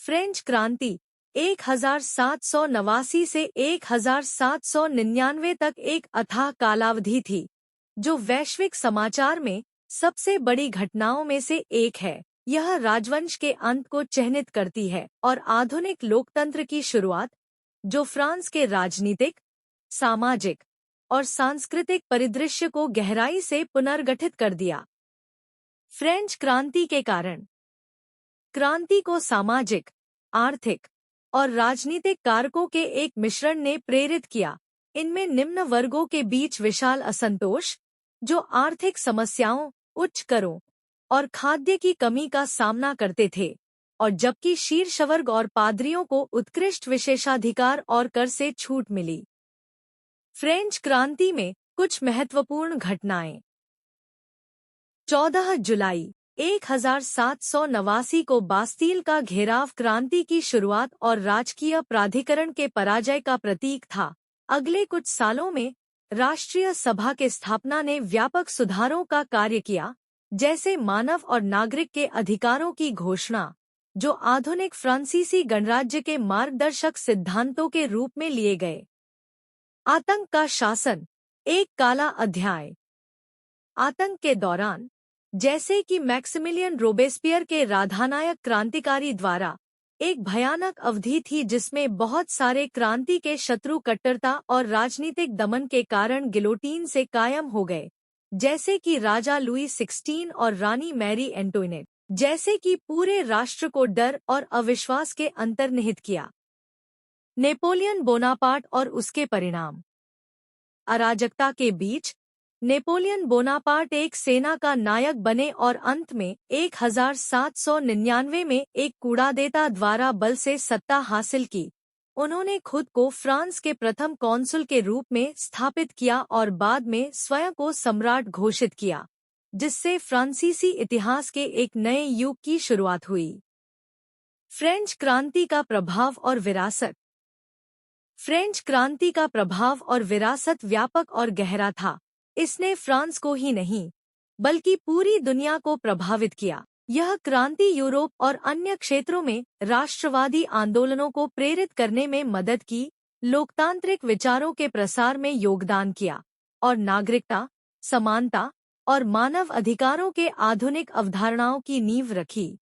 French क्रांति 1789 से 1799 तक एक अथाह कालावधि थी, जो वैश्विक समाचार में सबसे बड़ी घटनाओं में से एक है। यह राजवंश के अंत को चिह्नित करती है और आधुनिक लोकतंत्र की शुरुआत, जो फ्रांस के राजनीतिक, सामाजिक और सांस्कृतिक परिदृश्य को गहराई से पुनर्गठित कर दिया। फ्रेंच क्रांति के कारण क्रांति को सामाजिक, आर्थिक और राजनीतिक कारकों के एक मिश्रण ने प्रेरित किया। इनमें निम्न वर्गों के बीच विशाल असंतोष, जो आर्थिक समस्याओं, उच्च करों और खाद्य की कमी का सामना करते थे, और जबकि शीर्ष वर्ग और पादरियों को उत्कृष्ट विशेषाधिकार और कर से छूट मिली। फ्रेंच क्रांति में कुछ महत्वपूर्ण घटनाएं। 14 जुलाई 1789 को बास्तील का घेराव क्रांति की शुरुआत और राजकीय प्राधिकरण के पराजय का प्रतीक था। अगले कुछ सालों में राष्ट्रीय सभा के स्थापना ने व्यापक सुधारों का कार्य किया, जैसे मानव और नागरिक के अधिकारों की घोषणा, जो आधुनिक फ्रांसीसी गणराज्य के मार्गदर्शक सिद्धांतों के रूप में लिए गए। आतंक का शासन, एक काला अध्याय। आतंक के दौरान, जैसे कि मैक्सिमिलियन रोबेस्पियर के राधानायक क्रांतिकारी द्वारा, एक भयानक अवधि थी जिसमें बहुत सारे क्रांति के शत्रु कट्टरता और राजनीतिक दमन के कारण गिलोटीन से कायम हो गए, जैसे कि राजा लुई 16 और रानी मैरी एंटोइनेट, जैसे कि पूरे राष्ट्र को डर और अविश्वास के अंतर्निहित किया। नेपोलियन बोनापार्ट और उसके परिणाम। अराजकता के बीच नेपोलियन बोनापार्ट एक सेना का नायक बने और अंत में 1799 में एक कूड़ादेता द्वारा बल से सत्ता हासिल की। उन्होंने खुद को फ्रांस के प्रथम कॉन्सुल के रूप में स्थापित किया और बाद में स्वयं को सम्राट घोषित किया, जिससे फ्रांसीसी इतिहास के एक नए युग की शुरुआत हुई। फ्रेंच क्रांति का प्रभाव और विरासत। फ्रेंच क्रांति का प्रभाव और विरासत व्यापक और गहरा था। इसने फ्रांस को ही नहीं, बल्कि पूरी दुनिया को प्रभावित किया। यह क्रांति यूरोप और अन्य क्षेत्रों में राष्ट्रवादी आंदोलनों को प्रेरित करने में मदद की, लोकतांत्रिक विचारों के प्रसार में योगदान किया, और नागरिकता, समानता और मानव अधिकारों के आधुनिक अवधारणाओं की नींव रखी।